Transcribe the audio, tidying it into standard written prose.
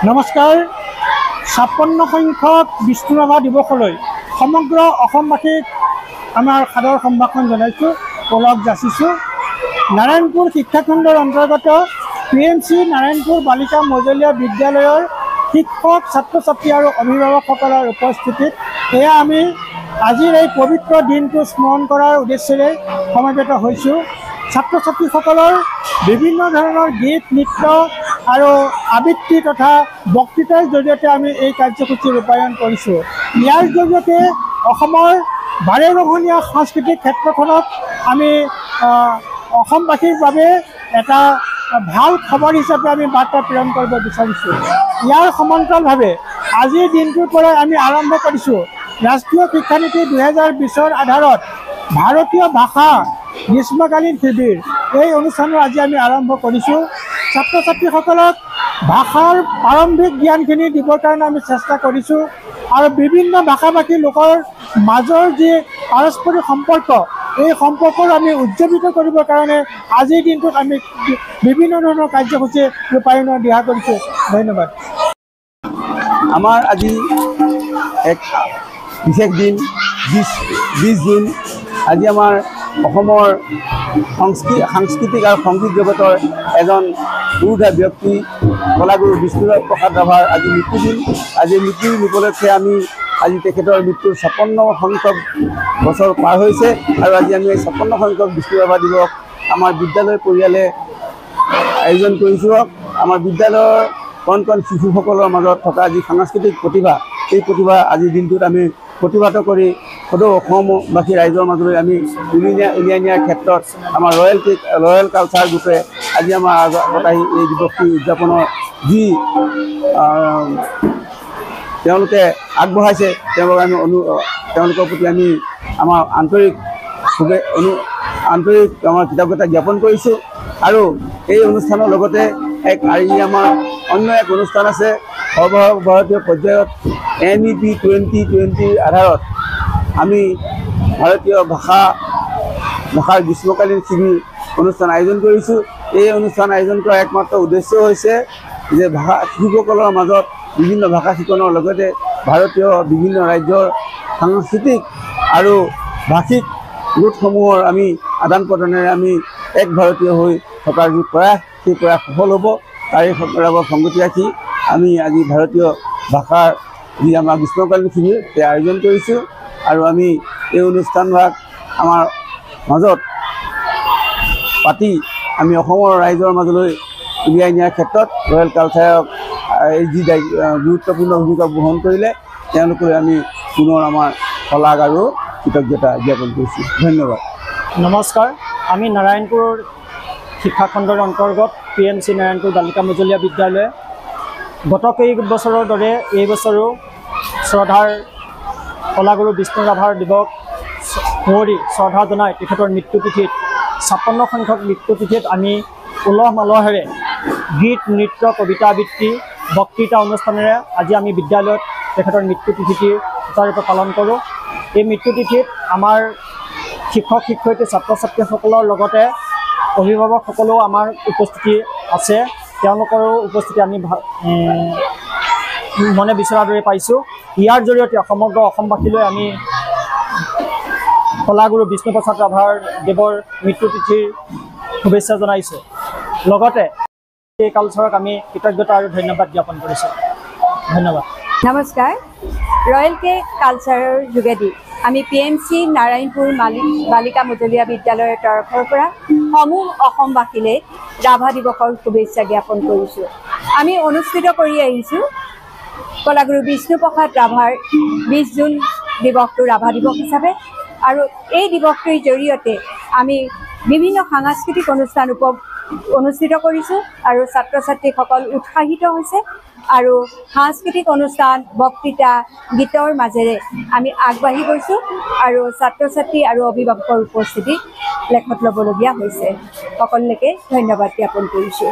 নমস্কাৰ। ৫৬ সংখ্যক বিষ্ণু ৰাভা দিৱসলৈ সমগ্ৰ অসমবাসীক আমাৰ সাদৰ সম্ভাষণ জনাইছোঁ, ওলগ যাচিছোঁ। নাৰায়ণপুৰ শিক্ষাখণ্ডৰ অন্তৰ্গত PMC নাৰায়ণপুৰ বালিকা মজলীয়া বিদ্যালয়ৰ শিক্ষক, ছাত্ৰ ছাত্ৰী আৰু অভিভাৱকসকলৰ উপস্থিতিত এয়া আমি আজিৰ এই পবিত্ৰ দিনটো স্মৰণ কৰাৰ উদ্দেশ্যেৰে সমবেত হৈছোঁ। ছাত্ৰ ছাত্ৰীসকলৰ বিভিন্ন ধৰণৰ গীত, নৃত্য আৰু আবৃত্তি তথা বক্তৃতাৰ জৰিয়তে আমি এই কাৰ্যসূচী ৰূপায়ণ কৰিছোঁ। ইয়াৰ জৰিয়তে অসমৰ বাৰেৰহণীয়া সাংস্কৃতিক ক্ষেত্ৰখনক আমি অসমবাসীৰ বাবে এটা ভাল খবৰ হিচাপে আমি বাৰ্তা প্ৰেৰণ কৰিব বিচাৰিছোঁ। ইয়াৰ সমান্তৰালভাৱে আজিৰ দিনটোৰ পৰাই আমি আৰম্ভ কৰিছোঁ ৰাষ্ট্ৰীয় শিক্ষানীতি 2020ৰ আধাৰত ভাৰতীয় ভাষা গ্ৰীষ্মকালীন শিবিৰ। এই অনুষ্ঠানৰ আজি আমি আৰম্ভ কৰিছোঁ। ছাত্ৰ ছাত্ৰীসকলক ভাষাৰ প্ৰাৰম্ভিক জ্ঞানখিনি দিবৰ কাৰণে আমি চেষ্টা কৰিছোঁ আৰু বিভিন্ন ভাষাভাষী লোকৰ মাজৰ যি পাৰস্পৰিক সম্পৰ্ক, এই সম্পৰ্কৰ আমি উজ্জীৱিত কৰিবৰ কাৰণে আজিৰ দিনটোত আমি বিভিন্ন ধৰণৰ কাৰ্যসূচী ৰূপায়ণৰ দিহা কৰিছোঁ। ধন্যবাদ। আমাৰ আজি এক বিশেষ দিন, 20 জুন। আজি আমাৰ অসমৰ সাংস্কৃতিক আৰু সংগীত জগতৰ এজন পুৰুষা ব্যক্তি কলাগুৰু বিষ্ণু প্ৰসাদ ৰাভাৰ আজি মৃত্যুদিন। আজি মৃত্যুৰ উপলক্ষে আমি আজি তেখেতৰ মৃত্যুৰ ৫৬ সংখ্যক বছৰ পাৰ হৈছে আৰু আজি আমি ৫৬ সংখ্যক বিষ্ণু ৰাভা দিৱস আমাৰ বিদ্যালয় পৰিয়ালে আয়োজন কৰিছোঁ। আমাৰ বিদ্যালয়ৰ কণ কণ শিশুসকলৰ মাজত থকা যি সাংস্কৃতিক প্ৰতিভা, এই প্ৰতিভা আজিৰ দিনটোত আমি প্ৰতিভাত কৰি সদৌ অসমবাসী ৰাইজৰ মাজলৈ আমি উলিয়াই নিয়াৰ ক্ষেত্ৰত আমাৰ ৰয়েল কালচাৰ গ্ৰুপে আজি আমাৰ আগত আহি এই দিৱসটি উদযাপনৰ যি তেওঁলোকে আগবঢ়াইছে, তেওঁলোকৰ প্ৰতি আমি আমাৰ আন্তৰিক আমাৰ কৃতজ্ঞতা জ্ঞাপন কৰিছোঁ। আৰু এই অনুষ্ঠানৰ লগতে আমাৰ অন্য এক অনুষ্ঠান আছে সৰ্বভাৰতীয় পৰ্যায়ত MEP 2020 আধাৰত আমি ভাৰতীয় ভাষাৰ গ্ৰীষ্মকালীন শিবিৰ অনুষ্ঠান আয়োজন কৰিছোঁ। এই অনুষ্ঠান আয়োজন কৰাৰ একমাত্ৰ উদ্দেশ্য হৈছে যে শিশুসকলৰ মাজত বিভিন্ন ভাষা শিকনৰ লগতে ভাৰতীয় বিভিন্ন ৰাজ্যৰ সাংস্কৃতিক আৰু ভাষিক গোটসমূহৰ আমি আদান প্ৰদানেৰে আমি এক ভাৰতীয় হৈ থকাৰ যি প্ৰয়াস, সেই প্ৰয়াস সফল হ'ব। তাৰে লগত সংগতি ৰাখি আমি আজি ভাৰতীয় ভাষাৰ যি আমাৰ গ্ৰীষ্মকালীন শিবিৰ সেই আয়োজন কৰিছোঁ আৰু আমি এই অনুষ্ঠানভাগ আমাৰ মাজত পাতি আমি অসমৰ ৰাইজৰ মাজলৈ উলিয়াই নিয়াৰ ক্ষেত্ৰত ৰয়েল কালচাৰক এই যি গুৰুত্বপূৰ্ণ ভূমিকা বহন কৰিলে, তেওঁলোকলৈ আমি পুনৰ আমাৰ শলাগ আৰু কৃতজ্ঞতা জ্ঞাপন কৰিছোঁ। ধন্যবাদ। নমস্কাৰ। আমি নাৰায়ণপুৰ শিক্ষাখণ্ডৰ অন্তৰ্গত PMC নাৰায়ণপুৰ বালিকা মজলীয়া বিদ্যালয়ে গত কেইবছৰৰ দৰে এই বছৰো শ্ৰদ্ধাৰ কলাগুৰু বিষ্ণু ৰাভাৰ দিৱস সুঁৱৰি শ্ৰদ্ধা জনাই তেখেতৰ মৃত্যুতিথিত ৫৬ সংখ্যক মৃত্যুতিথিত আমি উলহ মালহেৰে গীত, নৃত্য, কবিতা আবৃত্তি, বক্তৃতা অনুষ্ঠানেৰে আজি আমি বিদ্যালয়ত তেখেতৰ মৃত্যুতিথিটি সুচাৰুৰূপে পালন কৰোঁ। এই মৃত্যুতিথিত আমাৰ শিক্ষক শিক্ষয়িত্ৰী, ছাত্ৰ ছাত্ৰীসকলৰ লগতে অভিভাৱকসকলেও আমাৰ উপস্থিতি আছে। তেওঁলোকৰো উপস্থিতি আমি মনে বিচৰাৰ দৰে পাইছোঁ। ইয়াৰ জৰিয়তে সমগ্ৰ অসমবাসীলৈ আমি কলাগুৰু বিষ্ণু প্ৰসাদ ৰাভাৰ দেৱৰ মৃত্যুতিথিৰ শুভেচ্ছা জনাইছোঁ। লগতে এই কালচাৰক আমি কৃতজ্ঞতা আৰু ধন্যবাদ জ্ঞাপন কৰিছোঁ। ধন্যবাদ। নমস্কাৰ। ৰয়েল কালচাৰৰ যোগেদি আমি PMC নাৰায়ণপুৰ বালিকা মজলীয়া বিদ্যালয়ৰ তৰফৰ পৰা সমূহ অসমবাসীলৈ ৰাভা দিৱসৰ শুভেচ্ছা জ্ঞাপন কৰিছোঁ। আমি অনুষ্ঠিত কৰি আহিছোঁ কলাগুৰু বিষ্ণু প্ৰসাদ ৰাভাৰ 20 জুন দিৱসটো ৰাভা দিৱস হিচাপে, আৰু এই দিৱসটোৰ জৰিয়তে আমি বিভিন্ন সাংস্কৃতিক অনুষ্ঠান অনুষ্ঠিত কৰিছোঁ আৰু ছাত্ৰ ছাত্ৰীসকল উৎসাহিত হৈছে আৰু সাংস্কৃতিক অনুষ্ঠান, বক্তৃতা, গীতৰ মাজেৰে আমি আগবাঢ়ি গৈছোঁ আৰু ছাত্ৰ ছাত্ৰী আৰু অভিভাৱকৰ উপস্থিতি লেখত ল'বলগীয়া হৈছে। সকলোকে ধন্যবাদ জ্ঞাপন কৰিছোঁ।